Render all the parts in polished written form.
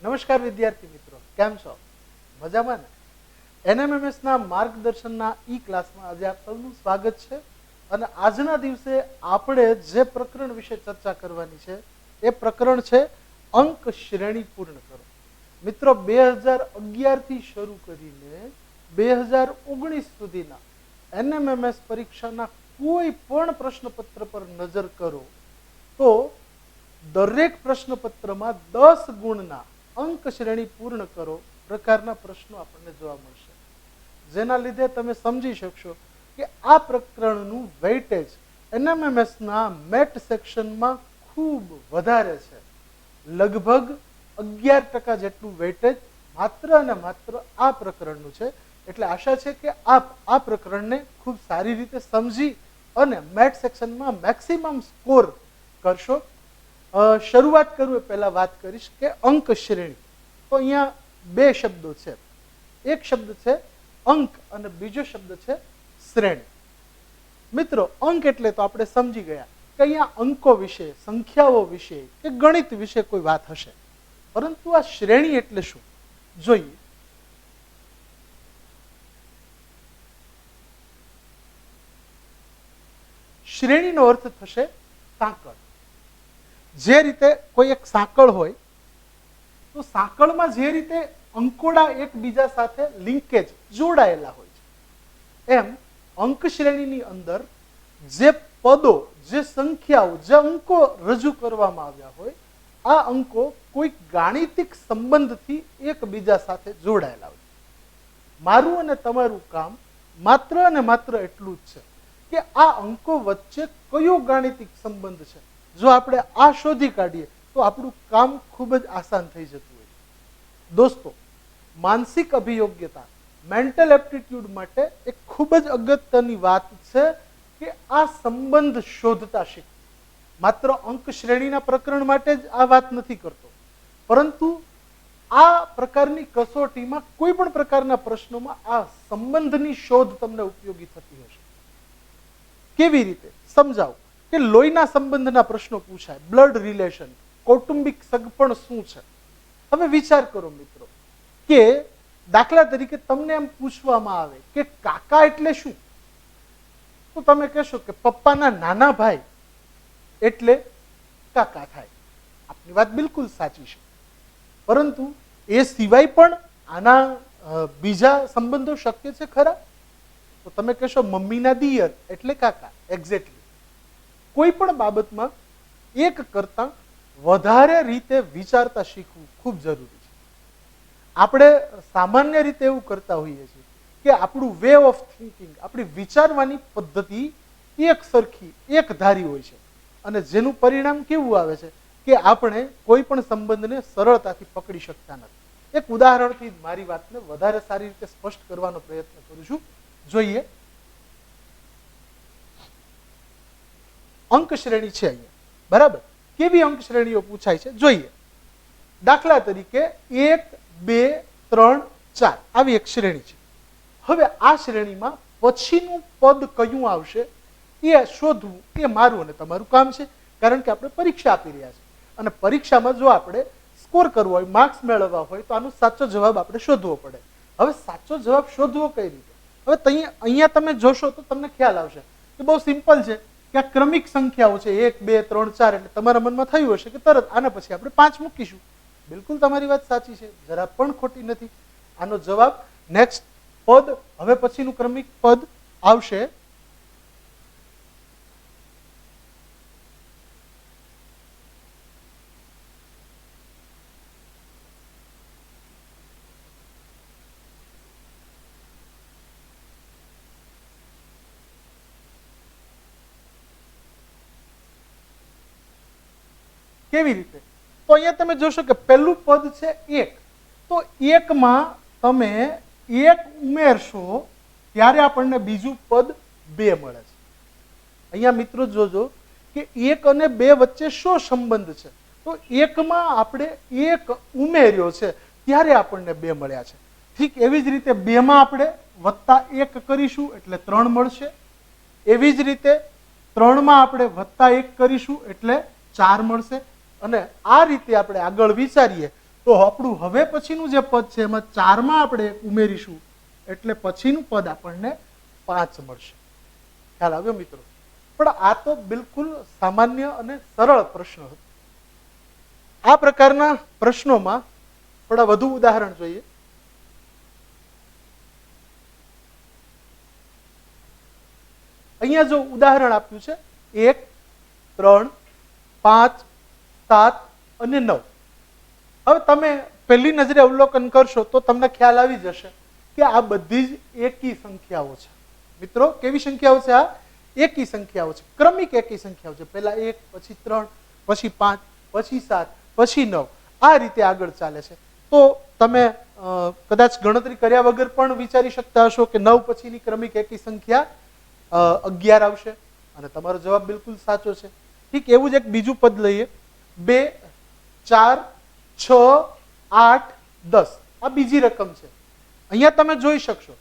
નમસ્કાર વિદ્યાર્થી મિત્રો, કેમ છો? મજામાં ને? એનએમએમએસ ના માર્ગદર્શનના ઈ ક્લાસમાં આજે આપ સૌનું સ્વાગત છે. અને આજના દિવસે આપણે જે પ્રકરણ વિશે ચર્ચા કરવાની છે એ પ્રકરણ છે અંક શ્રેણી પૂર્ણ કરો. મિત્રો, 2011 થી શરૂ કરીને 2019 સુધીના એનએમએમએસ પરીક્ષાના કોઈ પણ પ્રશ્નપત્ર પર નજર કરો તો દરેક પ્રશ્નપત્રમાં 10 ગુણના અંક શ્રેણી પૂર્ણ કરો પ્રકારના પ્રશ્નો આપણને જોવા મળશે, જેના લીધે તમે સમજી શકશો કે આ પ્રકરણનું વેઇટેજ એનએમએમએસના મેટ સેક્શનમાં ખૂબ વધારે છે. લગભગ 11% જેટલું વેઇટેજ માત્ર અને માત્ર આ પ્રકરણનું છે. એટલે આશા છે કે આપ આ પ્રકરણને ખૂબ સારી રીતે સમજી અને મેટ સેક્શનમાં મેક્સિમમ સ્કોર કરશો. શરૂઆત કરું એ પહેલા વાત કરીશ કે અંક શ્રેણી. તો અહીંયા બે શબ્દો છે, એક શબ્દ છે અંક અને બીજો શબ્દ છે શ્રેણી. મિત્રો, અંક એટલે તો આપણે સમજી ગયા કે અહીંયા અંકો વિશે, સંખ્યાઓ વિશે કે ગણિત વિશે કોઈ વાત હશે, પરંતુ આ શ્રેણી એટલે શું જોઈએ. શ્રેણીનો અર્થ થશે સાંકળ. જે રીતે કોઈ એક સાંકળ હોય તો સાંકળમાં જે રીતે અંકોડા એકબીજા સાથે લિંકેજ જોડાયેલા હોય છે, એમ અંક શ્રેણીની અંદર જે પદો, જે સંખ્યાઓ, જે અંકો રજૂ કરવામાં આવ્યા હોય, આ અંકો કોઈ ગાણિતિક સંબંધથી એકબીજા સાથે જોડાયેલા હોય. મારું અને તમારું કામ માત્ર અને માત્ર એટલું જ છે કે આ અંકો વચ્ચે કયો ગાણિતિક સંબંધ છે. જો આપણે આ શોધી કાઢીએ તો આપણું કામ ખૂબ જ આસાન થઈ જતું હોય. દોસ્તો, માનસિક અભિયોગ્યતા, મેન્ટલ એપ્ટિટ્યુડ માટે એક ખૂબ જ અગત્યની વાત છે કે આ સંબંધ શોધતા શીખવું. માત્ર અંક શ્રેણીના પ્રકરણ માટે જ આ વાત નથી કરતો, પરંતુ આ પ્રકારની કસોટીમાં કોઈ પણ પ્રકારના પ્રશ્નોમાં આ સંબંધની શોધ તમને ઉપયોગી થતી હશે. કેવી રીતે સમજાવું કે લોહીના સંબંધના પ્રશ્નો પૂછાય, બ્લડ રિલેશન, કૌટુંબિક સગપણ શું છે. હવે વિચાર કરો મિત્રો કે દાખલા તરીકે તમને એમ પૂછવામાં આવે કે કાકા એટલે શું, તો તમે કહેશો કે પપ્પાના નાના ભાઈ એટલે કાકા થાય. આપની વાત બિલકુલ સાચી છે, પરંતુ એ સિવાય પણ આના બીજા સંબંધો શક્ય છે ખરા? તો તમે કહેશો મમ્મીના દિયર એટલે કાકા. એક્ઝેક્ટલી. કોઈ પણ બાબતમાં એક કરતા વધારે રીતે વિચારતા શીખવું ખૂબ જરૂરી છે. આપણે સામાન્ય રીતે એવું કરતા હોઈએ છીએ કે આપણું વે ઓફ થિંકિંગ, આપણી વિચારવાની પદ્ધતિ એક સરખી, એક ધારી હોય છે, અને જેનું પરિણામ કેવું આવે છે કે આપણે કોઈ પણ સંબંધને સરળતાથી પકડી શકતા નથી. એક ઉદાહરણથી મારી વાતને વધારે સારી રીતે સ્પષ્ટ કરવાનો પ્રયત્ન કરું છું. જોઈએ, અંક શ્રેણી છે અહીંયા, બરાબર? કેવી અંક શ્રેણીઓ પૂછાય છે જોઈએ. દાખલા તરીકે 1, 2, 3, 4 આવી એક શ્રેણી છે. હવે આ શ્રેણીમાં પછીનું પદ કયું આવશે એ શોધવું એ મારું અને તમારું કામ છે, કારણ કે આપણે પરીક્ષા આપી રહ્યા છીએ. અને પરીક્ષામાં જો આપણે સ્કોર કરવો હોય, માર્ક્સ મેળવવા હોય, તો આનો સાચો જવાબ આપણે શોધવો પડે. હવે સાચો જવાબ શોધવો કઈ રીતે? હવે અહીંયા તમે જોશો તો તમને ખ્યાલ આવશે કે બહુ સિમ્પલ છે કે આ ક્રમિક સંખ્યાઓ છે, 1, 2, 3, 4. એટલે તમારા મનમાં થયું હશે કે તરત આના પછી આપણે 5 મૂકીશું. બિલકુલ તમારી વાત સાચી છે, જરા પણ ખોટી નથી. આનો જવાબ નેક્સ્ટ પદ, હવે પછીનું ક્રમિક પદ આવશે કેવી રીતે? તો અહીંયા તમે જોશો કે પહેલું પદ છે 1. તો 1 માં તમે 1 ઉમેરશો ત્યારે આપણને બીજું પદ 2 મળે છે. અહીંયા મિત્રો જોજો કે 1 અને 2 વચ્ચે શું સંબંધ છે? તો 1 માં આપણે 1 ઉમેર્યો છે ત્યારે આપણને 2 મળ્યા છે. ઠીક એવી જ રીતે 2 માં આપણે +1 કરીશું એટલે 3 મળશે. એવી જ રીતે 3 માં આપણે +1 કરીશું એટલે 4 મળશે. અને આ રીતે આપણે આગળ વિચારીએ તો આપણું હવે પછીનું જે પદ છે એમાં 4 માં આપણે 1 ઉમેરીશું એટલે પછીનું પદ આપણને 5 મળશે. ખ્યાલ આવ્યો મિત્રો? પણ આ તો બિલકુલ સામાન્ય અને સરળ પ્રશ્ન હતો. આ પ્રકારના પ્રશ્નોમાં થોડા વધુ ઉદાહરણ જોઈએ. અહીંયા જો ઉદાહરણ આપ્યું છે 1, 3, 5, 7 અને 9. હવે તમે પહેલી નજરે અવલોકન કરશો તો તમને ખ્યાલ આવી જશે કે આ બધી જ એકી સંખ્યાઓ છે. મિત્રો કેવી સંખ્યાઓ છે? આ એકી સંખ્યાઓ છે, ક્રમિક એકી સંખ્યાઓ છે. પહેલા 1, પછી 3, પછી 5, પછી 7, પછી 9, આ રીતે આગળ ચાલે છે. તો તમે કદાચ ગણતરી કર્યા વગર પણ વિચારી શકતા હશો કે 9 પછીની ક્રમિક એકી સંખ્યા 11 આવશે અને તમારો જવાબ બિલકુલ સાચો છે. ઠીક એવું જ એક બીજું પદ લઈએ 2, 4, 6, 8, 10. આ બીજી રકમ છે. અહીંયા તમે જોઈ શકશો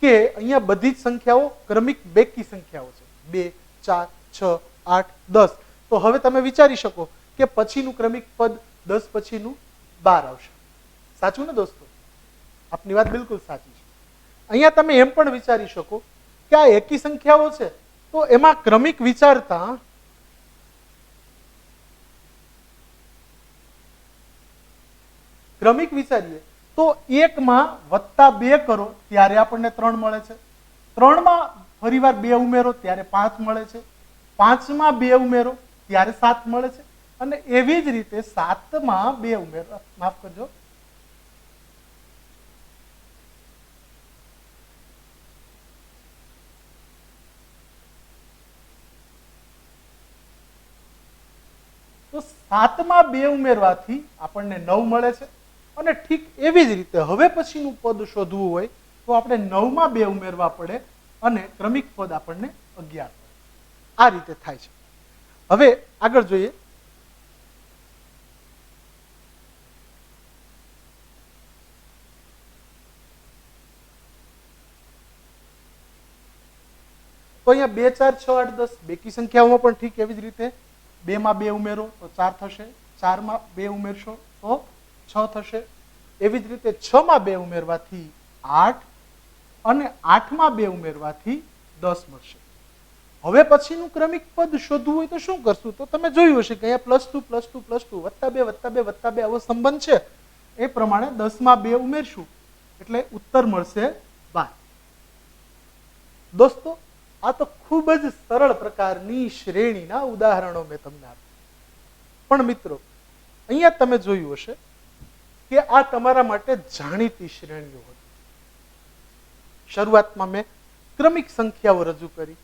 કે અહીંયા બધી જ સંખ્યાઓ ક્રમિક બેકી સંખ્યાઓ છે. 2, 4, 6, 8, 10. તો હવે તમે વિચારી શકો કે પછીનું ક્રમિક પદ 10 પછીનું 12 આવશે. સાચું ને દોસ્તો? આપની વાત બિલકુલ સાચી છે. અહીંયા તમે એમ પણ વિચારી શકો કે આ એકી સંખ્યાઓ છે તો એમાં ક્રમિક વિચારતા ક્રમિક વિચારીએ તો 1 માં +2 કરો ત્યારે આપણને 3 મળે છે. 3 માં ફરીવાર 2 ઉમેરો ત્યારે 5 મળે છે. 5 માં 2 ઉમેરો ત્યારે 7 મળે છે. અને એવી જ રીતે 7 માં 2 ઉમેરો, માફ કરજો, તો 7 માં 2 ઉમેરવાથી આપણને 9 મળે છે. અને ઠીક એવી જ રીતે હવે પછીનું પદ શોધવું હોય તો આપણે 9 માં 2 ઉમેરવા પડે અને ક્રમિક પદ આપણને 11 મળે. આ રીતે થાય છે. હવે આગળ જોઈએ. તો અહીંયા 2, 4, 6, 8, 10 બેકી સંખ્યાઓમાં પણ ઠીક એવી જ રીતે 2 માં 2 ઉમેરો તો 4 થશે. 4 માં 2 ઉમેરશો તો 6 થશે. એવી જ રીતે 6 માં 2 ઉમેરવાથી 8 અને 8 માં 2 ઉમેરવાથી 10 મળશે. હવે પછીનું ક્રમિક પદ શોધવું હોય તો શું કરશું? તો તમે જોયું હશે કે અહીંયા +2, +2, +2, +2, +2, +2 આવો સંબંધ છે. એ પ્રમાણે 10 માં 2 ઉમેરશું એટલે ઉત્તર મળશે 12. દોસ્તો આ તો ખૂબ જ સરળ પ્રકારની શ્રેણીના ઉદાહરણો મેં તમને આપ્યા. પણ મિત્રો અહીંયા તમે જોયું હશે કે આ તમારા માટે જાણીતી શ્રેણીઓ હતી. શરૂઆતમાં મેં ક્રમિક સંખ્યાઓ રજૂ કરી,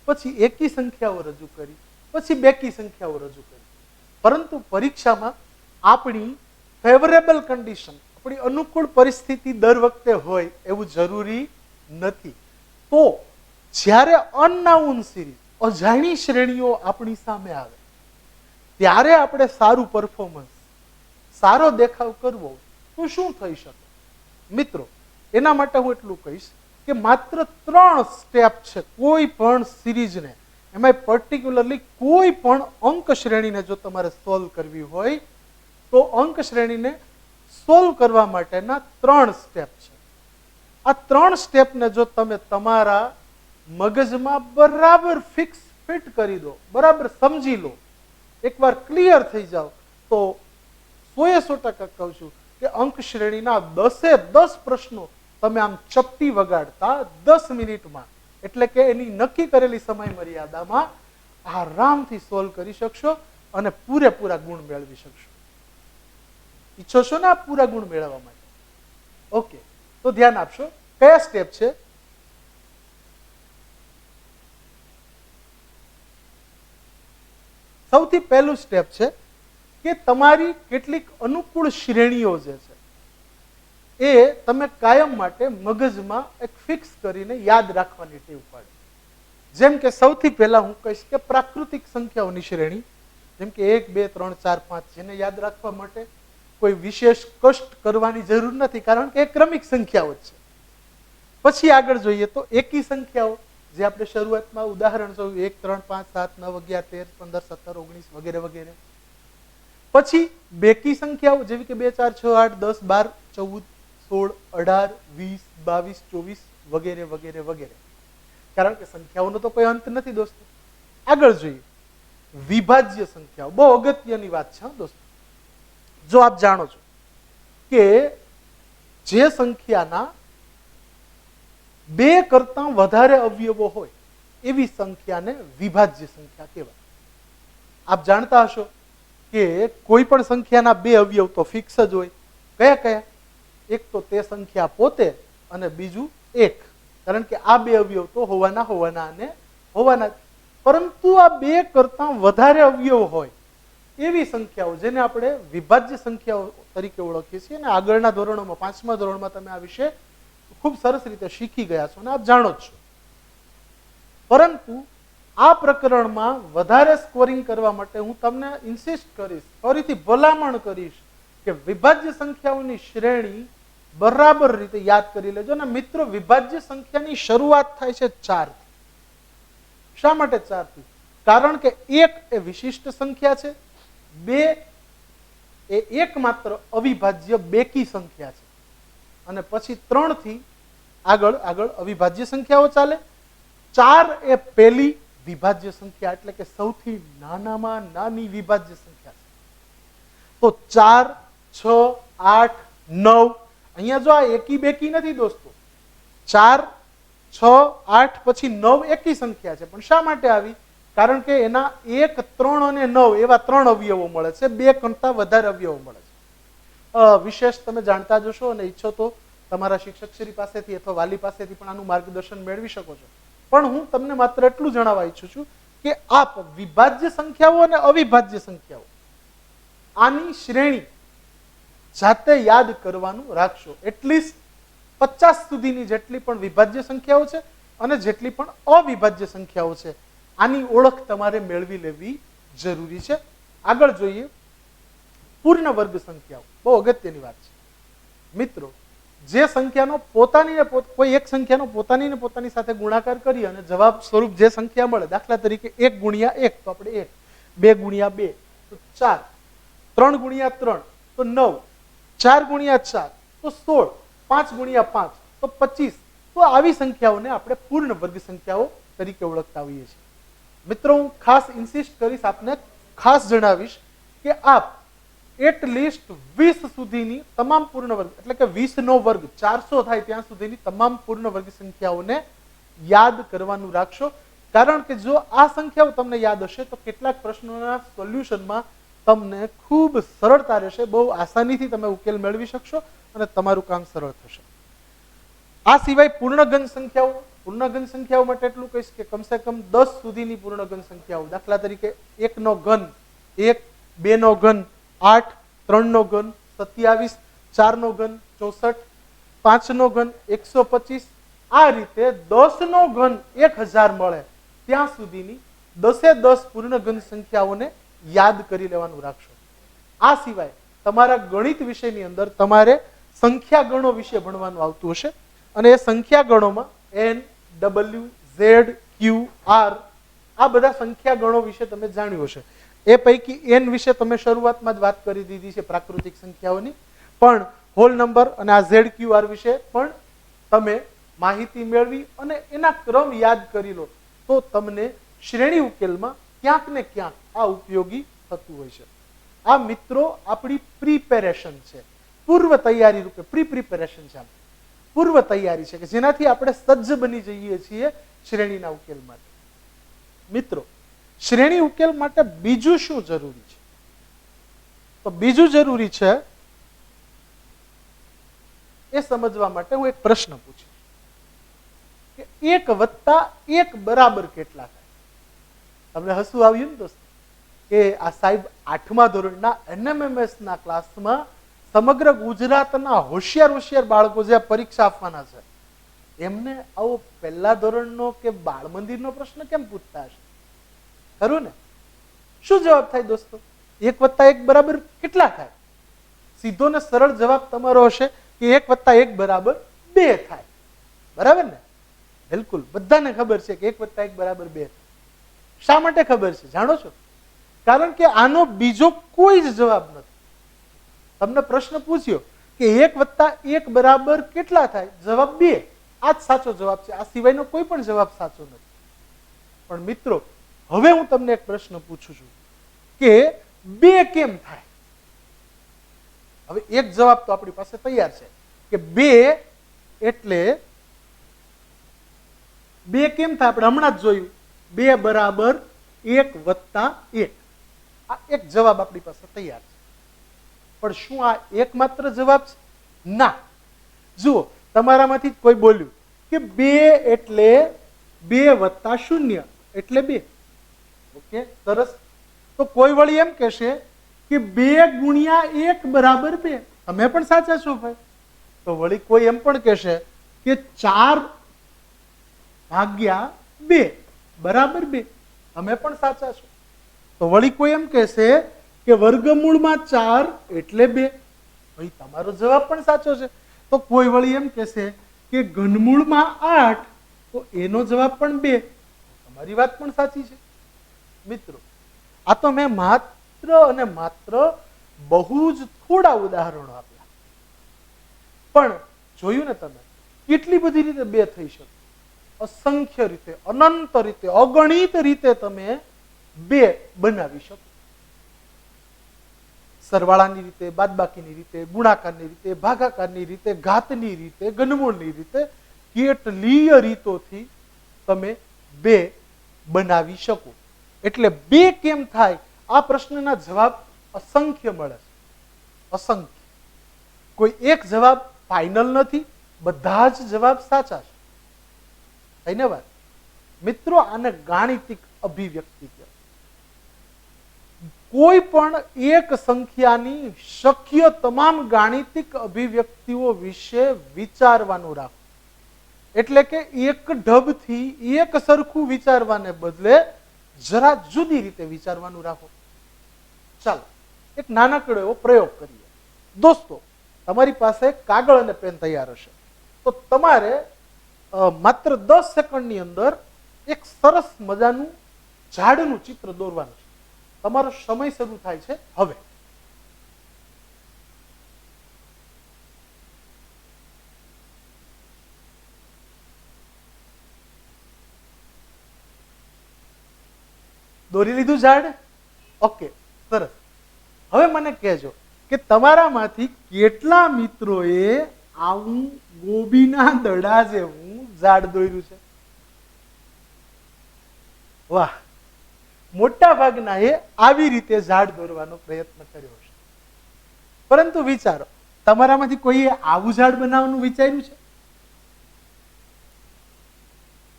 પછી એકી સંખ્યાઓ રજૂ કરી, પછી બેકી સંખ્યાઓ રજૂ કરી. પરંતુ પરીક્ષામાં આપણી ફેવરેબલ કન્ડિશન, આપણી અનુકૂળ પરિસ્થિતિ દર વખતે હોય એવું જરૂરી નથી. તો જ્યારે અનનાઉન સિરીઝ, અજાણી શ્રેણીઓ આપણી સામે આવે ત્યારે આપણે સારું પરફોર્મન્સ, સારો દેખાવ કરવો તો શું થઈ શકે? મિત્રો એના માટે હું એટલું કહીશ કે માત્ર 3 સ્ટેપ છે કોઈ પણ સિરીઝને, એમાં પર્ટિક્યુલરલી કોઈ પણ અંક શ્રેણીને જો તમારે સોલ્વ કરવી હોય તો અંક શ્રેણીને સોલ્વ કરવા માટેના 3 સ્ટેપ છે. આ 3 સ્ટેપને જો તમે તમારા મગજમાં બરાબર ફિટ કરી દો, બરાબર સમજી લો, એકવાર ક્લિયર થઈ જાઓ તો 100% કહું છું કે અંક શ્રેણીના 10 પ્રશ્નો તમે આમ ચપટી વગાડતા 10 મિનિટમાં, એટલે કે એની નક્કી કરેલી સમય મર્યાદામાં આરામથી સોલ્વ કરી શકશો અને પૂરેપૂરા ગુણ મેળવી શકશો. ઈચ્છો છો ને આ પૂરા ગુણ મેળવવા માટે? ઓકે, તો ધ્યાન આપશો. કયા સ્ટેપ છે? સૌથી પહેલું સ્ટેપ છે કે તમારી કેટલીક અનુકૂળ શ્રેણીઓ જે છે એ તમે કાયમ માટે મગજમાં એક ફિક્સ કરીને યાદ રાખવાની ટેવ પાડો. જેમ કે સૌથી પહેલા હું કહીશ કે પ્રાકૃતિક સંખ્યાઓની શ્રેણી, જેમ કે 1, 2, 3, 4, 5, જેને યાદ રાખવા માટે કોઈ વિશેષ કષ્ટ કરવાની જરૂર નથી, કારણ કે એ ક્રમિક સંખ્યાઓ જ છે. પછી આગળ જોઈએ તો એકી સંખ્યાઓ, જે આપણે શરૂઆતમાં ઉદાહરણ જોયું 1, 3, 5, 7, 9, 11, 13, 15, 17, 19 વગેરે વગેરે. પછી બેકી સંખ્યાઓ જેવી કે 2 4 6 8 10 12 14 16 18 20 22 24 વગેરે વગેરે વગેરે. કારણ કે સંખ્યાઓનો તો કોઈ અંત નથી દોસ્તો. આગળ જોઈએ વિભાજ્ય સંખ્યાઓ. બહુ અગત્યની વાત છે દોસ્તો. જો આપ જાણો છો કે જે સંખ્યાના 2 કરતા વધારે અવયવો હોય એવી સંખ્યાને વિભાજ્ય સંખ્યા કહેવાય. આપ જાણતા હશો કે કોઈ પણ સંખ્યાના 2 અવયવ તો ફિક્સ જ હોય. કયા કયા? એક તો તે સંખ્યા પોતે અને બીજું 1. કારણ કે આ 2 અવયવ તો હોવાના અને હોવાના. પરંતુ આ 2 કરતા વધારે અવયવ હોય એવી સંખ્યાઓ જેને આપણે વિભાજ્ય સંખ્યાઓ તરીકે ઓળખીએ છીએ અને આગળના ધોરણોમાં 5મા ધોરણમાં તમે આ વિશે ખૂબ સરસ રીતે શીખી ગયા છો અને આપ જાણો જ છો. પરંતુ આ પ્રકરણમાં વધારે સ્કોરિંગ કરવા માટે હું તમને ઇન્સિસ્ટ કરીશ, ફરીથી ભલામણ કરીશ કે વિભાજ્ય સંખ્યાઓની શ્રેણી બરાબર રીતે યાદ કરી લેજો. અને મિત્રો, વિભાજ્ય સંખ્યાની શરૂઆત થાય છે 4 થી. શા માટે 4 થી? કારણ કે 1 એ વિશિષ્ટ સંખ્યા છે, 2 એ એકમાત્ર અવિભાજ્ય બેકી સંખ્યા છે અને પછી 3 થી આગળ અવિભાજ્ય સંખ્યાઓ ચાલે. 4 એ પહેલી વિભાજ્ય સંખ્યા એટલે કે સૌથી નાનામાં નાની વિભાજ્ય સંખ્યા છે. તો 4 6 8 9 અહીંયા જો આ એકી બેકી નથી દોસ્તો. 4 6 8 પછી 9 એકી સંખ્યા છે. પણ શા માટે આવી? કારણ કે એના 1 3 અને 9 એવા 3 અવયવો મળે છે, 2 કરતા વધારે અવયવો મળે છે. વિશેષ તમે જાણતા જશો અને ઈચ્છો તો તમારા શિક્ષકશ્રી પાસેથી અથવા વાલી પાસેથી પણ આનું માર્ગદર્શન મેળવી શકો છો. પણ હું તમને માત્ર એટલું જણાવવા ઈચ્છું છું કે આપ વિભાજ્ય સંખ્યાઓ અને અવિભાજ્ય સંખ્યાઓ આની શ્રેણી જાતે યાદ કરવાનું રાખશો. એટલીસ્ટ 50 સુધીની જેટલી પણ વિભાજ્ય સંખ્યાઓ છે અને જેટલી પણ અવિભાજ્ય સંખ્યાઓ છે આની ઓળખ તમારે મેળવી લેવી જરૂરી છે. આગળ જોઈએ પૂર્ણ વર્ગ સંખ્યાઓ. બહુ અગત્યની વાત છે મિત્રો. જે સંખ્યાનો કોઈ એક સંખ્યાનો પોતાની સાથે ગુણાકાર કરી અને જવાબ સ્વરૂપ જે સંખ્યા મળે, દાખલા તરીકે 1 ગુણ્યા 1 તો આપણે 1, 2 ગુણ્યા 2 તો 4, 3 ગુણ્યા 3 તો 9, 4 ગુણ્યા 4 તો 16, 5 ગુણ્યા 5 તો 25. તો આવી સંખ્યાઓને આપણે પૂર્ણ વર્ગ સંખ્યાઓ તરીકે ઓળખતા હોઈએ છીએ. મિત્રો, હું ખાસ ઇન્સિસ્ટ કરીશ, આપને ખાસ જણાવીશ કે આપ એટલીસ્ટ 20 સુધીની તમામ પૂર્ણ વર્ગ એટલે કે 20 નો વર્ગ 400 થાય ત્યાં સુધીની તમામ પૂર્ણ વર્ગ સંખ્યાઓને યાદ કરવાનું રાખશો. કારણ કે જો આ સંખ્યાઓ તમને યાદ હશે તો કેટલાક પ્રશ્નોના સોલ્યુશનમાં તમને ખૂબ સરળતા રહેશે. બહુ આસાનીથી તમે ઉકેલ મેળવી શકશો અને તમારું કામ સરળ થશે. આ સિવાય પૂર્ણઘન સંખ્યાઓ માટે એટલું કહીશ કે કમસે કમ 10 સુધીની પૂર્ણઘન સંખ્યાઓ, દાખલા તરીકે 1 નો ઘન 1, 2 નો ઘન 8, 3 નો ઘન 27, 4 નો ઘન 64, 5 નો ઘન 125. આ રીતે 10 નો ઘન 1000 મળે ત્યાં સુધીની 10 પૂર્ણઘન સંખ્યાઓને યાદ કરી લેવાનું રાખશો. આ સિવાય તમારા ગણિત વિષયની અંદર તમારે સંખ્યા ગણો વિશે ભણવાનું આવતું હશે અને એ સંખ્યા ગણોમાં n, w, z, q, r આ બધા સંખ્યા ગણો વિશે તમે જાણ્યું હશે. એ પૈકી n વિશે તમે શરૂઆતમાં જ વાત કરી દીધી છે, પ્રાકૃતિક સંખ્યાઓની. પણ હોલ નંબર અને આ z, q, r વિશે પણ તમે માહિતી મેળવી અને એના ક્રમ યાદ કરી લો તો તમને શ્રેણી ઉકેલમાં ક્યાંક ને ક્યાંક આ ઉપયોગી થતું હોય છે. આ મિત્રો આપણી પ્રિપેરેશન છે, પૂર્વ તૈયારી રૂપે પ્રિપેરેશન છે, પૂર્વ તૈયારી છે કે જેનાથી આપણે સજ્જ બની જઈએ છીએ શ્રેણીના ઉકેલ માટે. મિત્રો, શ્રેણી ઉકેલ માટે બીજું શું જરૂરી છે? તો બીજું જરૂરી છે એ સમજવા માટે હું એક પ્રશ્ન પૂછીશ કે 1 + 1 બરાબર કેટલા થાય? તમને હસવું આવ્યું ને દોસ્તો કે આ સાહેબ 8મા ધોરણના NMMS ના ક્લાસમાં સમગ્ર ગુજરાતના હોશિયાર બાળકો જે પરીક્ષા આપવાના છે એમને આવો પહેલા ધોરણનો કે બાળ મંદિરનો પ્રશ્ન કેમ પૂછતા હશે? ખરું ને? શું જવાબ થાય દોસ્તો? 1 + 1 બરાબર કેટલા થાય? સીધો ને સરળ જવાબ તમારો હશે કે 1 + 1 બરાબર 2 થાય. બરાબર ને? બિલકુલ, બધાને ખબર છે કે 1 + 1 બરાબર 2 થાય. શા માટે ખબર છે જાણો છો? કારણ કે આનો બીજો કોઈ જ જવાબ નથી. તમને પ્રશ્ન પૂછ્યો કે 1 + 1 બરાબર કેટલા થાય? જવાબ 2. આ જ સાચો જવાબ છે. આ સિવાયનો કોઈ પણ જવાબ સાચો નથી. પણ મિત્રો, હવે હું તમને એક પ્રશ્ન પૂછું છું કે 2 કેમ થાય? હવે એક જવાબ તો આપણી પાસે તૈયાર છે કે 2 એટલે 2 કેમ થાય? આપણે હમણાં જ જોયું 2 બરાબર 1 + 1. આ એક જવાબ આપણી પાસે તૈયાર છે. પણ શું આ એકમાત્ર જવાબ છે? ના. જુઓ, તમારામાંથી કોઈ બોલ્યું કે 2 એટલે 2 + 0 એટલે 2. ઓકે, સરસ. તો કોઈ વળી એમ કહેશે કે 2 × 1 બરાબર 2. તમે પણ સાચા છો ભાઈ. તો વળી કોઈ એમ પણ કહેશે કે 4 ભાગ્યા 2 બરાબર 2. તમે પણ સાચા છો. તો વળી કોઈ એમ કહેશે કે વર્ગમૂળમાં 4 એટલે 2. ભાઈ તમારો જવાબ પણ સાચો છે. તો કોઈ વળી એમ કહેશે કે ઘનમૂળમાં 8, તો એનો જવાબ પણ 2. તમારી વાત પણ સાચી છે. મિત્રો, આ તો મેં માત્ર અને માત્ર બહુ જ થોડા ઉદાહરણો આપ્યા, પણ જોયું ને તમે કેટલી બધી રીતે 2 થઈ શકે? અસંખ્ય રીતે, અનંત રીતે, અગણિત રીતે તમે 2 બનાવી શકો. સરવાળાની રીતે, બાદબાકીની રીતે, ગુણાકારની રીતે, ભાગાકારની રીતે, ઘાતની રીતે, ઘનમૂળની રીતે, કેટલીય રીતોથી તમે 2 બનાવી શકો. એટલે 2 કેમ થાય? આ પ્રશ્નના જવાબ અસંખ્ય મળે છે. અસંખ્ય. કોઈ એક જવાબ ફાઇનલ નથી. બધા જ જવાબ સાચા છે. ધન્યવાદ. મિત્રો, આને ગાણિતિક અભિવ્યક્તિ કહેવાય. કોઈ પણ એક સંખ્યાની શક્ય તમામ ગાણિતિક અભિવ્યક્તિઓ વિશે વિચારવાનું રાખો. એટલે કે એક ઢબથી એક સરખું વિચારવાને બદલે જરા જુદી રીતે વિચારવાનું રાખો. ચાલો એક નાનકડો એવો પ્રયોગ કરીએ. દોસ્તો, તમારી પાસે કાગળ અને પેન તૈયાર હશે તો તમારે માત્ર 10 સેકન્ડની અંદર એક સરસ મજાનું ઝાડનું ચિત્ર દોરવાનું છે. તમારો સમય શરૂ થાય છે હવે. દોરી લીધું ઝાડ? ઓકે, સરસ. હવે મને કહેજો કે તમારામાંથી કેટલા મિત્રોએ આવું ગોબીના દડા જેવું ઝાડ દોર્યું છે? વાહ, મોટા ભાગનાએ આવી રીતે ઝાડ દોરવાનો પ્રયત્ન કર્યો છે. પરંતુ વિચારો, તમારામાંથી કોઈએ આવું ઝાડ બનાવવાનું વિચાર્યું છે?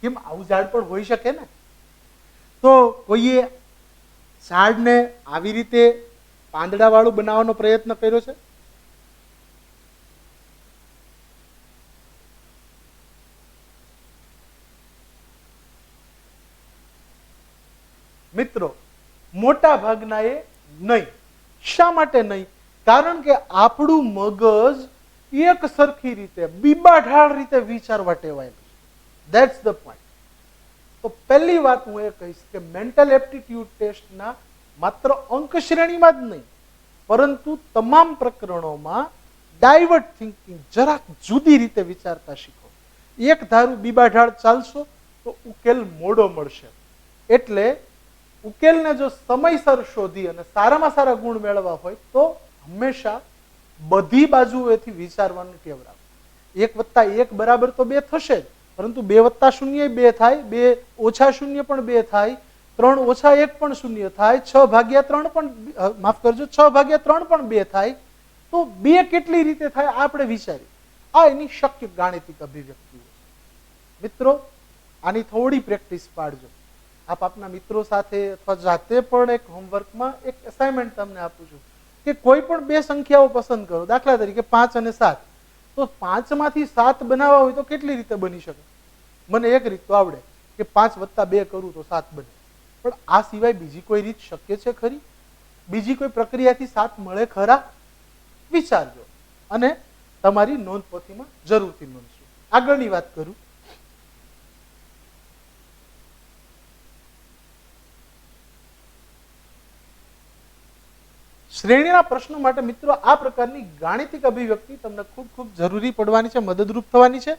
કેમ, આવું ઝાડ પણ હોઈ શકે ને. તો કોઈએ ઝાડને આવી રીતે પાંદડા વાળું બનાવવાનો પ્રયત્ન કર્યો છે? મિત્રો, મોટા ભાગનાએ નહીં. શા માટે નહીં? કારણ કે આપણું મગજ એક સરખી રીતે, બીબાઢાળ રીતે વિચારવા ટેવાયેલું છે. That's the point. તો પહેલી વાત હું એ કહીશ કે મેન્ટલ એપ્ટિટ્યુડ ટેસ્ટના માત્ર અંક શ્રેણીમાં જ નહીં, પરંતુ તમામ પ્રકરણોમાં ડાયવર્ટ થિંકિંગ, જરાક જુદી રીતે વિચારતા શીખો. એક ધારું બીબાઢાળ ચાલશો તો ઉકેલ મોડો મળશે. એટલે ઉકેલને જો સમયસર શોધી અને સારામાં સારા ગુણ મેળવવા હોય તો હંમેશા બધી બાજુએથી વિચારવાનું ટેવ રાખો. 1 + 1 બરાબર તો 2 થશે જ, પરંતુ 2 + 0 2 થાય, 2 - 0 પણ 2 થાય, 3 - 1 પણ 0 થાય, 6/3 પણ માફ કરજો 6/3 પણ 2 થાય. તો 2 કેટલી રીતે થાય આપણે વિચારીએ. આ એની શક્ય ગાણિતિક અભિવ્યક્તિઓ. મિત્રો, આની થોડી પ્રેક્ટિસ પાડજો. આપ આપના મિત્રો સાથે અથવા જાતે પણ એક હોમવર્કમાં એક અસાઇનમેન્ટ તમને આપું છું કે કોઈ પણ 2 સંખ્યાઓ પસંદ કરો. દાખલા તરીકે 5 અને 7. તો 5 માંથી 7 બનાવવા હોય તો કેટલી રીતે બની શકે? મને એક રીત તો આવડે કે 5 + 2 કરું તો 7 બને. પણ આ સિવાય બીજી કોઈ રીત શક્ય છે ખરી? બીજી કોઈ પ્રક્રિયાથી 7 મળે ખરા? વિચારજો અને તમારી નોંધપોથીમાં જરૂરથી નોંધજો. આગળની વાત કરું. શ્રેણીના પ્રશ્નો માટે મિત્રો આ પ્રકારની ગાણિતિક અભિવ્યક્તિ તમને ખૂબ ખૂબ જરૂરી પડવાની છે, મદદરૂપ થવાની છે.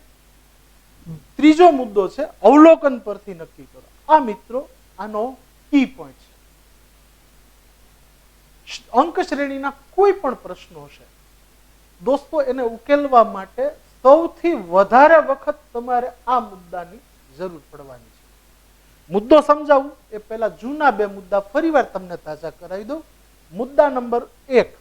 ત્રીજો મુદ્દો છે અવલોકન પરથી નક્કી કરો. આ મિત્રો આનો કી પોઈન્ટ છે. અંક શ્રેણીના કોઈ પણ પ્રશ્નો છે દોસ્તો, એને ઉકેલવા માટે સૌથી વધારે વખત તમારે આ મુદ્દાની જરૂર પડવાની છે. મુદ્દો સમજાવું એ પહેલા જૂના બે મુદ્દા ફરીવાર તમને તાજા કરાવી દઉં. મુદ્દા નંબર 1,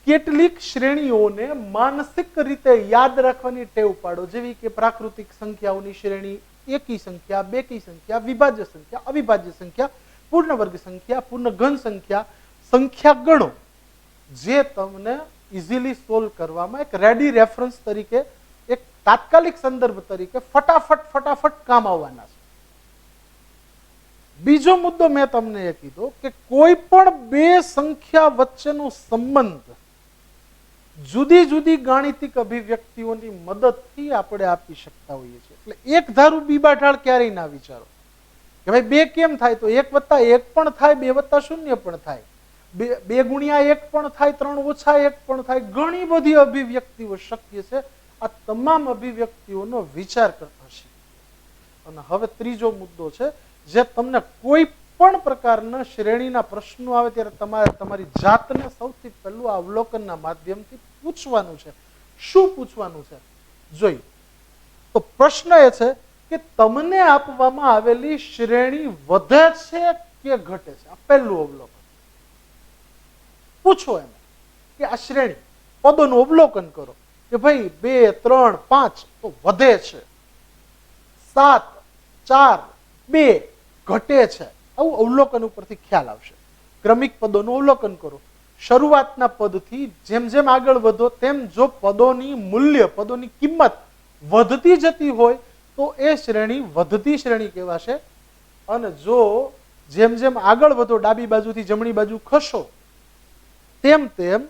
કેટલીક શ્રેણીઓને માનસિક રીતે યાદ રાખવાની ટેવ પાડો, જેવી કે પ્રાકૃતિક સંખ્યાઓની શ્રેણી, એકી સંખ્યા, બેકી સંખ્યા, વિભાજ્ય સંખ્યા, અવિભાજ્ય સંખ્યા, પૂર્ણ વર્ગ સંખ્યા, પૂર્ણ ઘન સંખ્યા, સંખ્યા ગણો, જે તમને ઇઝીલી સોલ્વ કરવામાં એક રેડી રેફરન્સ તરીકે, એક તાત્કાલિક સંદર્ભ તરીકે ફટાફટ કામ આવવાના છે. બીજો મુદ્દો મેં તમને એ કીધો કે કોઈ પણ બે સંખ્યા વચ્ચેનો સંબંધ જુદી જુદી ગાણિતિક અભિવ્યક્તિઓની મદદથી આપણે આપી શકતા હોઈએ છીએ. એટલે એક ધારું બીબા ઢાળ ક્યારેય ના વિચારો કે ભાઈ 2 કેમ થાય, તો 1 + 1 પણ થાય, 2 + 0 પણ થાય, 2 × 1 પણ થાય, 3 - 1 પણ થાય. ઘણી બધી અભિવ્યક્તિઓ શક્ય છે. આ તમામ અભિવ્યક્તિઓનો વિચાર કરતા શીખીએ. અને હવે ત્રીજો મુદ્દો છે, જે તમને કોઈ પણ પ્રકારના શ્રેણીના પ્રશ્નો આવે ત્યારે તમારે તમારી જાતને સૌથી પહેલું આ અવલોકનના માધ્યમથી પૂછવાનું છે. શું પૂછવાનું છે જોઈએ તો પ્રશ્ન એ છે કે તમને આપવામાં આવેલી શ્રેણી વધે છે કે ઘટે છે. આ પહેલું અવલોકન પૂછો એને કે આ શ્રેણી પદોનું અવલોકન કરો કે ભાઈ 2, 3, 5 તો વધે છે, 7, 4, 2 ઘટે છે. આવું અવલોકન ઉપરથી ખ્યાલ આવશે. ક્રમિક પદોનું અવલોકન કરો. શરૂઆતના પદથી જેમ જેમ આગળ વધો તેમ જો પદોની મૂલ્ય, પદોની કિંમત વધતી જતી હોય તો એ શ્રેણી વધતી શ્રેણી કહેવાશે. અને જો જેમ જેમ આગળ વધો, ડાબી બાજુથી જમણી બાજુ ખસો, તેમ તેમ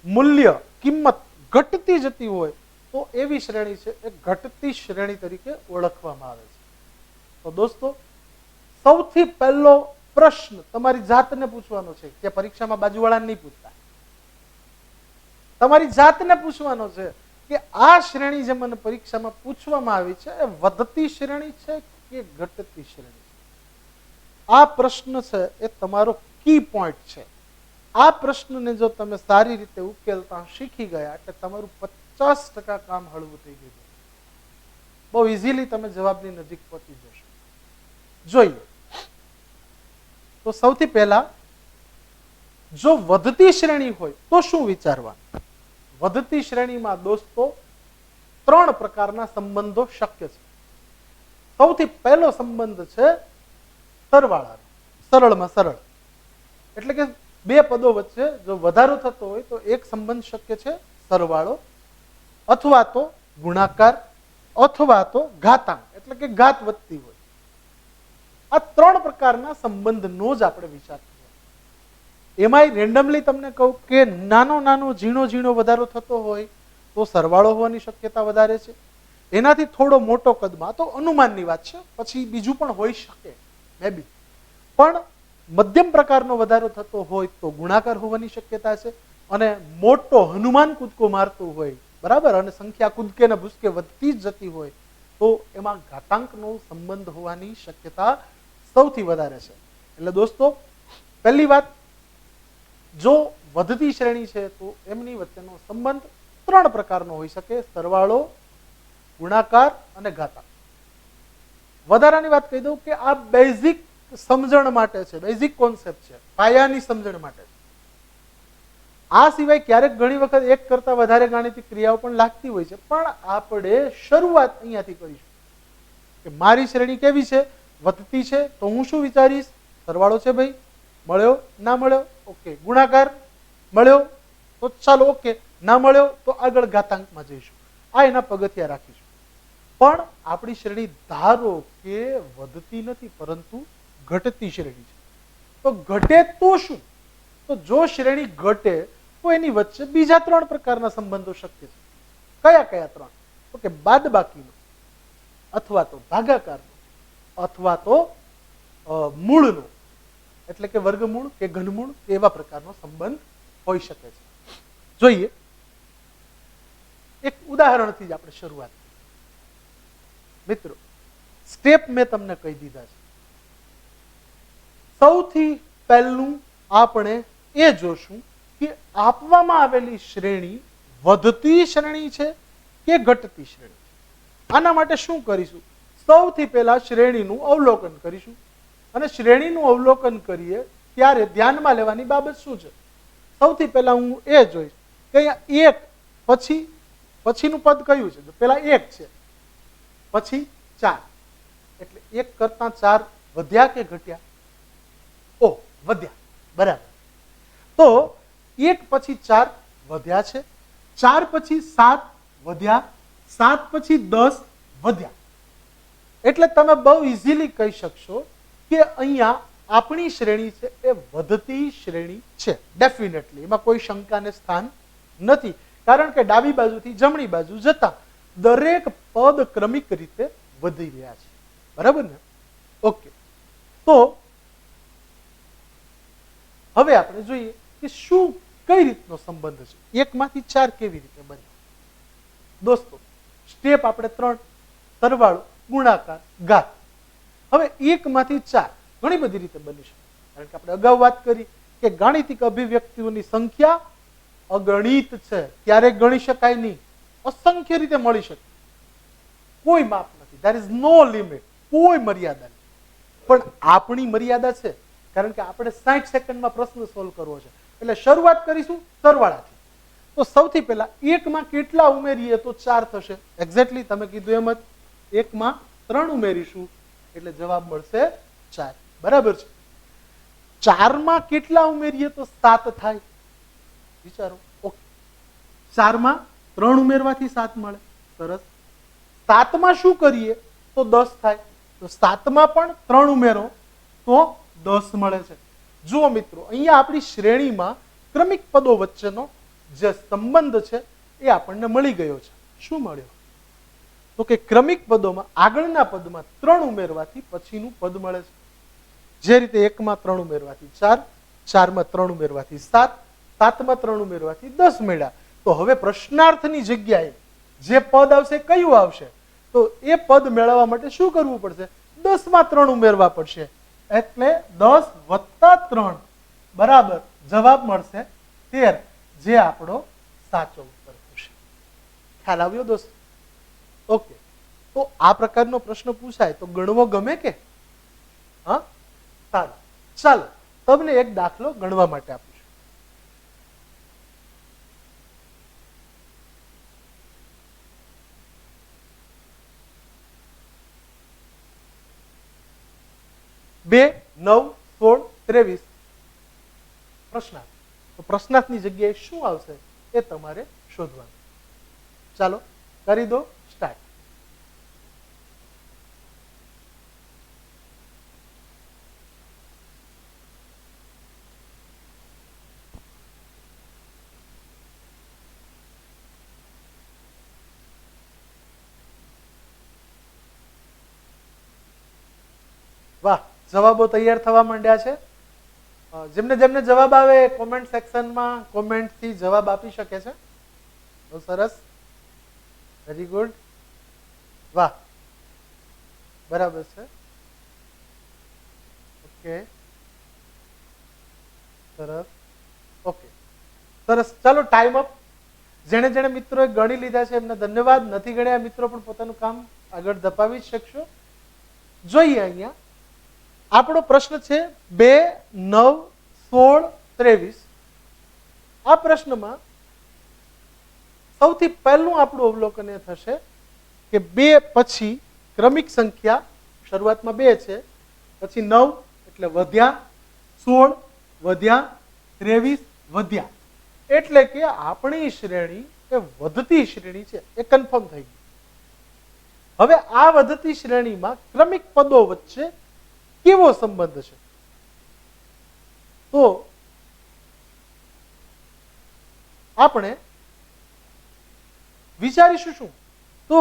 મૂલ્ય, કિંમત ઘટતી જતી હોય તો એવી શ્રેણી છે એ ઘટતી શ્રેણી તરીકે ઓળખવામાં આવે છે. તો દોસ્તો, સૌથી પહેલો પ્રશ્ન તમારી જાતને પૂછવાનો છે કે પરીક્ષામાં બાજુવાળાને નહીં પૂછતા, તમારી જાતને પૂછવાનો છે કે આ શ્રેણી જે મને પરીક્ષામાં પૂછવામાં આવી છે એ વધતી શ્રેણી છે કે ઘટતી શ્રેણી છે. આ પ્રશ્ન છે એ તમારો કી પોઈન્ટ છે. આ પ્રશ્નને જો તમે સારી રીતે ઉકેલતા શીખી ગયા એટલે તમારું 50% કામ હળવું થઈ ગયું. બહુ ઇઝીલી તમે જવાબની નજીક પહોંચી જશો. જોઈએ તો સૌથી પહેલા જો વધતી શ્રેણી હોય તો શું વિચારવાનું? વધતી શ્રેણીમાં દોસ્તો 3 પ્રકારના સંબંધો શક્ય છે. સૌથી પહેલો સંબંધ છે સરવાળાનો, સરળમાં સરળ. એટલે કે 2 પદો વચ્ચે જો વધારો થતો હોય તો એક સંબંધ શક્ય છે સરવાળો, અથવા તો ગુણાકાર, અથવા તો ઘાતાંક, એટલે કે ઘાત વધતી હોય. આ 3 પ્રકારના સંબંધનો જ આપણે વિચાર કરીએ. એમાંય રેન્ડમલી તમને કહું કે નાનો ઝીણો વધારો થતો હોય તો સરવાળો હોવાની શક્યતા વધારે છે. એનાથી થોડો મોટો કદમાં તો અનુમાનની વાત છે, પછી બીજું પણ હોઈ શકે મે બી, પણ મધ્યમ પ્રકારનો વધારો થતો હોય તો ગુણાકાર હોવાની શક્યતા છે. અને મોટો હનુમાન કૂદકો મારતો હોય, બરાબર, અને સંખ્યા કૂદકે ને ભૂસકે વધતી જ જતી હોય તો એમાં ઘાતાંકનો સંબંધ હોવાની શક્યતા સૌથી વધારે છે. એટલે દોસ્તો, પહેલી વાત, જો વધતી શ્રેણી છે તો એમની વચ્ચેનો સંબંધ 3 પ્રકારનો હોઈ શકે: સરવાળો, ગુણાકાર અને ઘાતાંક. વધારાની વાત કહી દઉં કે આ બેઝિક સમજણ માટે છે, બેઝિક કોન્સેપ્ટ છે, પાયાની સમજણ માટે છે. આ સિવાય ક્યારેક ઘણી વખત એક કરતા વધારે ગાણિતિક ક્રિયાઓ પણ લાગતી હોય છે, પણ આપણે શરૂઆત અહીંયાથી કરીશું કે મારી શ્રેણી કેવી છે, વધતી છે તો હું શું વિચારીશ? સરવાળો છે ભાઈ, મળ્યો, ના મળ્યો, ઓકે. ગુણાકાર મળ્યો તો ચાલો, ઓકે. ના મળ્યો તો આગળ ઘાતાંકમાં જઈશું. આ એના પગથિયા રાખીશું. પણ આપણી શ્રેણી ધારો કે વધતી નથી પરંતુ ઘટતી શ્રેણી છે. તો ઘટે તો શું? તો જો શ્રેણી ઘટે તો એની વચ્ચે બીજા 3 પ્રકારના સંબંધો શક્ય છે. કયા કયા 3? તો કે બાદબાકીનો, અથવા તો ભાગાકારનો, અથવા તો મૂળનો. એટલે કે વર્ગમૂળ કે ઘનમૂળ કે એવા પ્રકારનો સંબંધ હોઈ શકે છે. જોઈએ એક ઉદાહરણથી જ આપણે શરૂઆત કરીએ. મિત્રો, સ્ટેપ મેં તમને કહી દીધા છે. સૌથી પહેલું આપણે એ જોશું કે આપવામાં આવેલી શ્રેણી વધતી શ્રેણી છે કે ઘટતી શ્રેણી છે. આના માટે શું કરીશું? સૌથી પહેલા શ્રેણીનું અવલોકન કરીશું. અને શ્રેણીનું અવલોકન કરીએ ત્યારે ધ્યાનમાં લેવાની બાબત શું છે? સૌથી પહેલા હું એ જોઈશ કે અહીંયા એક પછીનું પદ કયું છે? પેલા એક છે, પછી 4, એટલે 1 કરતા 4 વધ્યા કે ઘટ્યા? ઓ, વધ્યા, બરાબર. તો 1 પછી 4 વધ્યા છે, 4 પછી 7 વધ્યા, 7 પછી 10 વધ્યા. એટલે તમે બહુ ઇઝીલી કહી શકશો કે અહીંયા આપણી શ્રેણી છે એ વધતી શ્રેણી છે. ડેફિનેટલી એમાં કોઈ શંકાને સ્થાન નથી, કારણ કે ડાબી બાજુથી જમણી બાજુ જતા દરેક પદ ક્રમિક રીતે વધી રહ્યા છે. બરાબર ને? ઓકે, તો હવે આપણે જોઈએ કે શું કઈ રીતનો સંબંધ છે. 1 માંથી 4 કેવી રીતે બને? દોસ્તો, સ્ટેપ આપણે 3: સરવાળો, ગુણાકાર, ઘાત. હવે 1 માંથી 4 ઘણી બધી રીતે બની શકે, કારણ કે આપણે અગાઉ વાત કરી કે ગાણિતિક અભિવ્યક્તિઓની સંખ્યા અગણિત છે, ક્યારેય ગણી શકાય નહીં, અસંખ્ય રીતે મળી શકે, કોઈ માપ નથી. ધેર ઇઝ નો લિમિટ, કોઈ મર્યાદા નહીં. પણ આપણી મર્યાદા છે, કારણ કે આપણે 60 સેકન્ડમાં પ્રશ્ન સોલ્વ કરવો છે. એટલે શરૂઆત કરીશું સરવાળાથી. તો સૌથી પહેલા 1 માં કેટલા ઉમેરીએ તો 4 થશે? એક્ઝેક્ટલી તમે કીધું એમ જ 1 માં 3 ઉમેરીશું એટલે જવાબ મળશે 4. બરાબર છે. 4 માં કેટલા ઉમેરીએ તો 7 થાય? વિચારો. ઓકે, 4 માં 3 ઉમેરવાથી 7 મળે. સરસ. 7 માં શું કરીએ તો 10 થાય? તો 7 માં પણ 3 ઉમેરો તો 10 મળે છે. જુઓ મિત્રો, અહીંયા આપણી શ્રેણીમાં ક્રમિક પદો વચ્ચેનો જે સંબંધ છે એ આપણને મળી ગયો છે. શું મળ્યો? તો કે ક્રમિક પદોમાં આગળના પદમાં 3 ઉમેરવાથી પછીનું પદ મળે છે. જે રીતે 1 માં 3 ઉમેરવાથી 4, 4 માં 3 ઉમેરવાથી 7, 7 માં 3 ઉમેરવાથી 10 મળ્યા. તો હવે પ્રશ્નાર્થની જગ્યાએ જે પદ આવશે કયું આવશે? તો એ પદ મેળવવા માટે શું કરવું પડશે? 10 માં 3 ઉમેરવા પડશે. એટલે 10 વત્તા 3 બરાબર જવાબ મળશે 13, જે આપણો સાચો ઉત્તર થશે. ખ્યાલ આવ્યો દોસ્ત? ઓકે, તો આ પ્રકારનો પ્રશ્ન પૂછાય તો ગણવો ગમે કે? હા, સારું. ચાલો તમને એક દાખલો ગણવા માટે આપું છું. બે 9, 16, 23 પ્રશ્નાર્થ. તો પ્રશ્નાર્થની જગ્યાએ શું આવશે એ તમારે શોધવાનું. ચાલો કરી દો સ્ટાર્ટ. વાહ, જવાબો તૈયાર થવા માંડ્યા છે. જેમને જેમને જવાબ આવે કોમેન્ટ સેક્શનમાં કોમેન્ટથી જવાબ આપી શકે છે. બહુ સરસ, વેરી ગુડ. વાહ, બરાબર છે. ઓકે, સરસ. ઓકે, સરસ. ચાલો ટાઈમ અપ. જેણે જેણે મિત્રોએ ગણી લીધા છે એમને ધન્યવાદ. નથી ગણ્યા મિત્રો પણ પોતાનું કામ આગળ ધપાવી જ શકશો. જોઈએ અહીંયા આપણો પ્રશ્ન છે 2, 9, 16, 23. આ પ્રશ્નમાં સૌથી પહેલું આપણું અવલોકન એ થશે કે 2 પછી ક્રમિક સંખ્યા શરૂઆતમાં 2 છે, પછી 9 એટલે વધ્યા, 16 વધ્યા, 23 વધ્યા. એટલે કે આપણી શ્રેણી એ વધતી શ્રેણી છે, એ કન્ફર્મ થઈ ગયું. હવે આ વધતી શ્રેણીમાં ક્રમિક પદો વચ્ચે કેવો સંબંધ છે? તો આપણે વિચારીશું શું? તો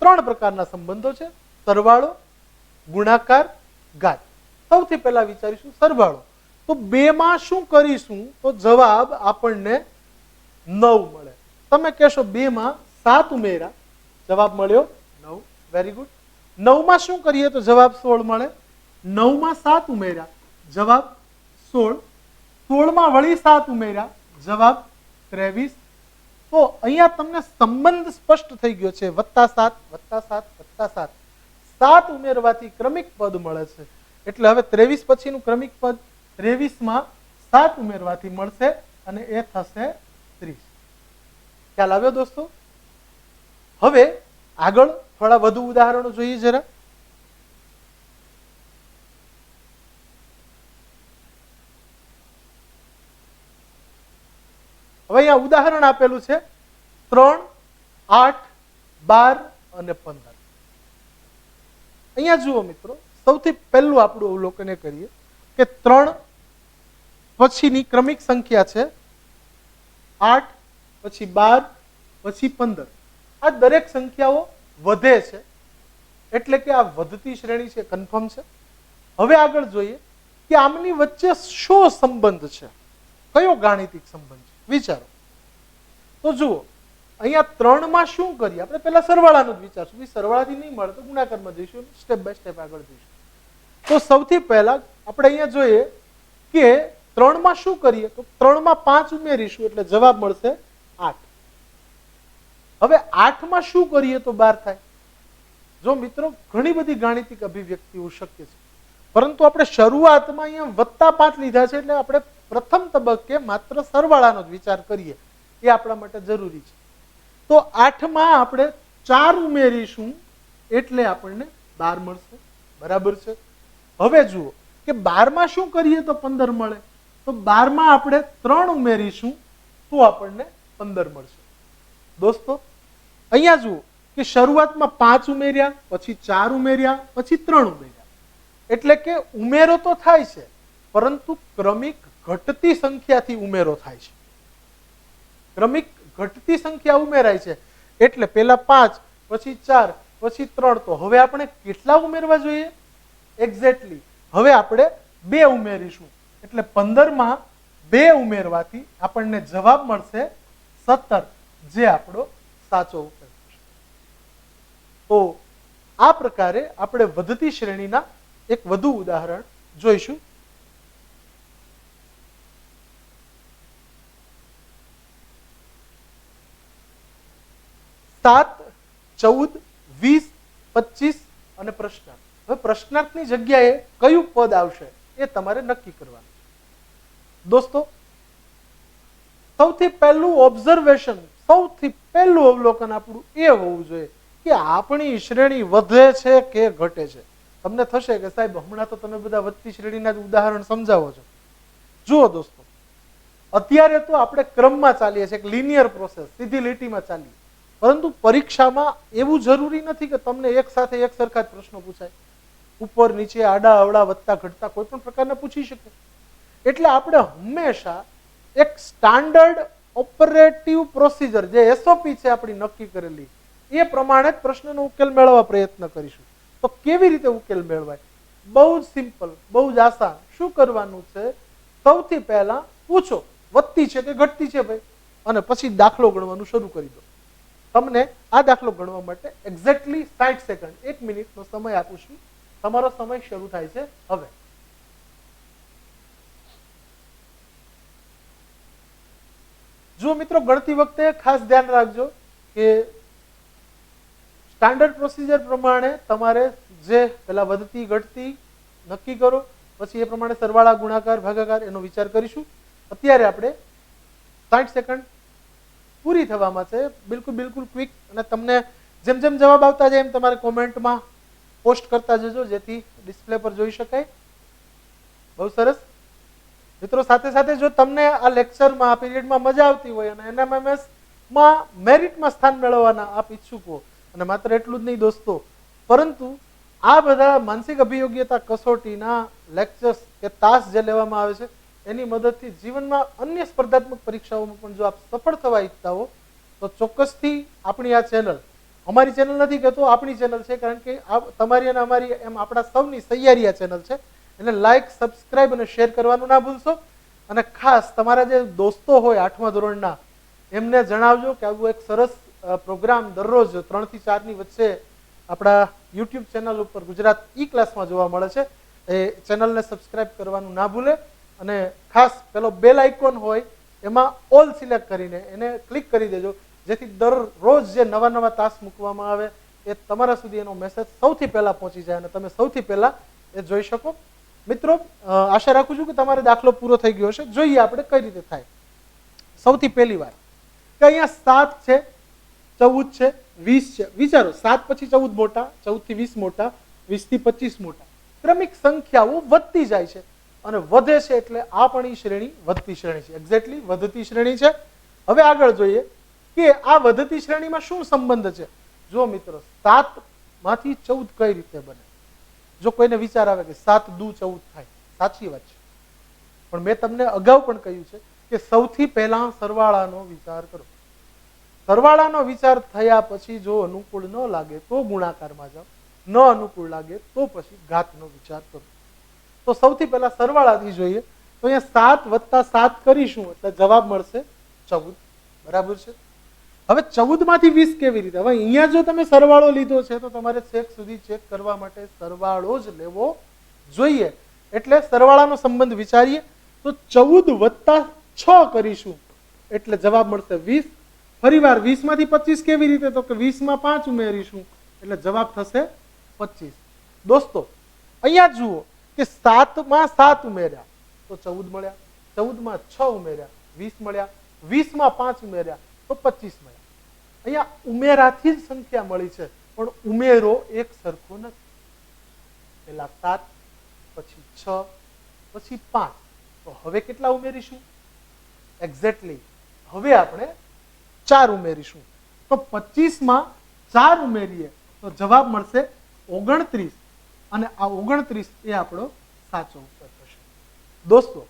3 પ્રકારના સંબંધો છે: સરવાળો, ગુણાકાર, ઘાત. સૌથી પહેલા વિચારીશું સરવાળો. તો 2 માં શું કરીશું તો જવાબ આપણને 9 મળે. તમે કહેશો 2 માં 7 ઉમેર્યા, જવાબ મળ્યો 9. Very good. 9 માં શું કરીએ તો જવાબ 16 મળે. 9 માં 7 ઉમેર્યા, જવાબ 16. 16 માં વળી 7 ઉમેર્યા, જવાબ 23. તો અહીંયા તમને સંબંધ સ્પષ્ટ થઈ ગયો છે. +7 +7 +7. 7 ઉમેરવાથી ક્રમિક પદ મળે છે. એટલે હવે 23 પછીનું ક્રમિક પદ 23 માં 7 ઉમેરવાથી મળશે અને એ થશે 30. ખ્યાલ આવ્યો દોસ્તો? હવે આગળ થોડા વધુ ઉદાહરણો જોઈએ જરા. હવે અહીંયા ઉદાહરણ આપેલું છે 3, 8, 12 અને 15. અહીંયા જુઓ મિત્રો, સૌથી પહેલું આપણું અવલોકન કરીએ કે 3 પછીની ક્રમિક સંખ્યા છે 8, પછી 12, પછી 15. આ દરેક સંખ્યાઓ વધે છે, એટલે કે આ વધતી શ્રેણી છે, કન્ફર્મ છે. હવે આગળ જોઈએ કે આમની વચ્ચે શો સંબંધ છે, કયો ગાણિતિક સંબંધ છે, વિચારો. તો જુઓ, અહીંયા 3 માં શું કરીએ? આપણે પહેલા સરવાળાનું જ વિચારશું. સરવાળાથી નહીં મળે તો ગુણાકારમાં જઈશું, સ્ટેપ બાય સ્ટેપ આગળ જઈશું. તો સૌથી પહેલા આપણે અહીંયા જોઈએ કે 3 માં શું કરીએ તો 3 માં 5 ઉમેરીશું એટલે જવાબ મળશે 8. હવે 8 માં શું કરીએ તો 12 થાય. જો મિત્રો, ઘણી બધી ગાણિતિક અભિવ્યક્તિઓ શક્ય છે, પરંતુ આપણે શરૂઆતમાં અહીંયા +5 લીધા છે, એટલે આપણે પ્રથમ તબક્કે માત્ર સરવાળાનો જ વિચાર કરીએ, એ આપણા માટે જરૂરી છે. તો 8 માં આપણે 4 ઉમેરીશું એટલે આપણને 12 મળશે. બરાબર છે. હવે જુઓ કે 12 માં શું કરીએ તો 15 મળે. તો 12 માં આપણે 3 ઉમેરીશું તો આપણને 15 મળશે. દોસ્તો, અહીંયા જુઓ કે શરૂઆતમાં 5 ઉમેર્યા, પછી 4 ઉમેર્યા, પછી 3 ઉમેર્યા, એટલે કે ઉમેરો તો થાય છે, પરંતુ ક્રમિક ઘટતી સંખ્યાથી ઉમેરો થાય છે. ક્રમિક ઘટતી સંખ્યા ઉમેરાય છે, એટલે પેલા 5, પછી 4, પછી 3. તો હવે આપણે કેટલા ઉમેરવા જોઈએ? એક્ઝેક્ટલી હવે આપણે 2 ઉમેરીશું, એટલે 15 માં 2 ઉમેરવાથી આપણને જવાબ મળશે 17, જે આપણો સાચો ઉત્તર થશે. તો આ પ્રકારે આપણે વધતી શ્રેણીના એક વધુ ઉદાહરણ જોઈશું. સાત, 14, 20, 25 અને પ્રશ્નાર્થ. હવે પ્રશ્નાર્થની જગ્યાએ કયું પદ આવશે એ તમારે નક્કી કરવાનું. દોસ્તો, સૌથી પહેલું ઓબ્ઝર્વેશન, સૌથી પહેલું અવલોકન આપણું એ હોવું જોઈએ કે આપણી શ્રેણી વધે છે કે ઘટે છે. તમને થશે કે સાહેબ હમણાં તો તમે બધા વધતી શ્રેણીના જ ઉદાહરણ સમજાવો છો. જુઓ દોસ્તો, અત્યારે તો આપણે ક્રમમાં ચાલીએ છીએ, એક લિનિયર પ્રોસેસ, સીધી લીટીમાં ચાલીએ. પરંતુ પરીક્ષામાં એવું જરૂરી નથી કે તમને એક સાથે એક સરખા જ પ્રશ્નો પૂછાય. ઉપર નીચે, આડા અવળા, વધતા ઘટતા કોઈ પણ પ્રકારના પૂછી શકે. એટલે આપણે હંમેશા એક સ્ટાન્ડર્ડ ઓપરેટિવ પ્રોસિજર, જે SOP છે આપણી નક્કી કરેલી, એ પ્રમાણે જ પ્રશ્નનો ઉકેલ મેળવવા પ્રયત્ન કરીશું. તો કેવી રીતે ઉકેલ મેળવાય? બહુ જ સિમ્પલ, બહુ જ આસાન. શું કરવાનું છે? સૌથી પહેલા પૂછો વધતી છે કે ઘટતી છે ભાઈ, અને પછી દાખલો ગણવાનું શરૂ કરી દો. તમને આ દાખલો ગણવા માટે એક્ઝેક્ટલી 60 સેકન્ડ, 1 મિનિટનો સમય આપું છું. તમારો સમય શરૂ થાય છે હવે. જો મિત્રો, ગણતી વખતે ખાસ ધ્યાન રાખજો કે સ્ટાન્ડર્ડ પ્રોસિજર પ્રમાણે તમારે જે પેલા વધતી ઘટતી નક્કી કરો, પછી એ પ્રમાણે સરવાળા, ગુણાકાર, ભાગાકાર એનો વિચાર કરીશું. અત્યારે આપણે 60 સેકન્ડ પૂરી થવામાં છે. બિલકુલ ક્વિક. અને તમને જેમ જેમ જવાબ આવતા જાય એમ તમારે કોમેન્ટમાં પોસ્ટ કરતા જજો, જેથી ડિસ્પ્લે પર જોઈ શકાય. બહુ સરસ મિત્રો. સાથે સાથે જો તમને આ લેક્ચરમાં, આ પીરિયડમાં મજા આવતી હોય અને NMMS માં મેરિટમાં સ્થાન મેળવવાના આપ ઈચ્છુક હો, અને માત્ર એટલું જ નહીં દોસ્તો, પરંતુ આ બધા માનસિક અભિયોગ્યતા કસોટીના લેક્ચર્સ કે તાસ જે લેવામાં આવે છે, એની મદદથી જીવનમાં અન્ય સ્પર્ધાત્મક પરીક્ષાઓમાં પણ જો આપ સફળ થવા ઈચ્છતા હો તો ચોક્કસથી આપણી આ ચેનલ, અમારી ચેનલ નથી કહેતો, આપણી ચેનલ છે, કારણ કે તમારી અને અમારી એમ આપણા સૌની સહિયારી આ ચેનલ છે. એને લાઈક, સબસ્ક્રાઇબ અને શેર કરવાનું ના ભૂલશો. અને ખાસ તમારા જે દોસ્તો હોય 8મા ધોરણના એમને જણાવજો કે આવું એક સરસ પ્રોગ્રામ દરરોજ 3 થી 4 ની વચ્ચે આપણા યુટ્યુબ ચેનલ ઉપર ગુજરાત ઈ ક્લાસમાં જોવા મળે છે. એ ચેનલને સબસ્ક્રાઇબ કરવાનું ના ભૂલે. અને ખાસ પેલો બેલ આઇકોન હોય એમાં ઓલ સિલેક્ટ કરીને એને ક્લિક કરી દેજો, જેથી દરરોજ જે નવા નવા ટાસ્ક મૂકવામાં આવે એ તમારા સુધી એનો મેસેજ સૌથી પહેલા પહોંચી જાય અને તમે સૌથી પહેલા એ જોઈ શકો. મિત્રો, આશા રાખું છું કે તમારો દાખલો પૂરો થઈ ગયો હશે. જોઈએ આપણે કઈ રીતે થાય. સૌથી પહેલી વાર કે અહીંયા 7 છે, 14 છે, 20 છે. વિચારો, 7 પછી 14 મોટા, 14 થી 20 મોટા, 20 થી 25 મોટા. ક્રમિક સંખ્યાઓ વધતી જાય છે અને વધે છે એટલે આ પણ ઈ શ્રેણી વધતી શ્રેણી છે. એક્ઝેક્ટલી વધતી શ્રેણી છે. હવે આગળ જોઈએ કે આ વધતી શ્રેણીમાં શું સંબંધ છે. જો મિત્રો, 7 માંથી 14 કઈ રીતે બને? જો કોઈને વિચાર આવે કે 7 દુ 14 થાય, સાચી વાત છે, પણ મેં તમને અગાઉ પણ કહ્યું છે કે સૌથી પહેલા સરવાળાનો વિચાર કરો. સરવાળાનો વિચાર થયા પછી જો અનુકૂળ ન લાગે તો ગુણાકારમાં જાઓ, ન અનુકૂળ લાગે તો પછી ઘાતનો વિચાર કરો. તો સૌથી પહેલા સરવાળાથી જોઈએ. તો અહીંયા 7 + 7 કરીશું એટલે જવાબ મળશે 14. બરાબર છે. હવે 14 માંથી 20 કેવી રીતે? હવે અહીંયા જો તમે સરવાળો લીધો છે તો તમારે છેક સુધી ચેક કરવા માટે સરવાળો જ લેવો જોઈએ. એટલે સરવાળાનો સંબંધ વિચારીએ તો 14 + 6 કરીશું એટલે જવાબ મળશે 20. ફરીવાર 20 માંથી 25 કેવી રીતે? તો કે 20 માં 5 ઉમેરીશું એટલે જવાબ થશે 25. દોસ્તો, અહીંયા જુઓ કે 7 માં 7 ઉમેર્યા તો 14 મળ્યા, 14 માં 6 ઉમેર્યા 20 મળ્યા, 20 માં 5 ઉમેર્યા તો 25 મળ્યા. અહીંયા ઉમેરાથી જ સંખ્યા મળી છે, પણ ઉમેરો એક સરખો નથી. પહેલા 7, પછી 6, પછી 5. તો હવે કેટલા ઉમેરીશું? એક્ઝેક્ટલી હવે આપણે 4 ઉમેરીશું. તો 25 માં 4 ઉમેરીએ તો જવાબ મળશે 29. અને આ 29 એ આપણો સાચો ઉત્તર થશે. દોસ્તો,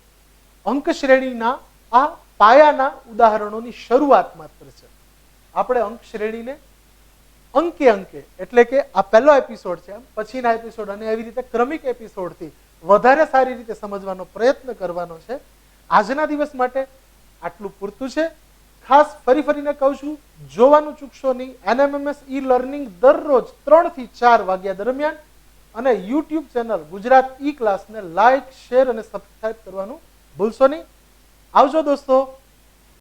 અંક શ્રેણીના આ પાયાના ઉદાહરણોની શરૂઆત માત્ર છે. આપણે અંક શ્રેણીને અંકે અંકે એટલે કે આ પહેલો એપિસોડ છે, પછીના એપિસોડ અને એવી રીતે ક્રમિક એપિસોડથી વધારે સારી રીતે સમજવાનો પ્રયત્ન કરવાનો છે. આજના દિવસ માટે આટલું પૂરતું છે. ખાસ ફરીને કહું છું, જોવાનું ચૂકશો નહીં. NMMS ઈ લર્નિંગ દરરોજ 3 થી 4 વાગ્યા દરમિયાન અને યુટ્યુબ ચેનલ ગુજરાત ઈ ક્લાસને લાઈક, શેર અને સબસ્ક્રાઇબ કરવાનું ભૂલશો નહીં. આવજો દોસ્તો.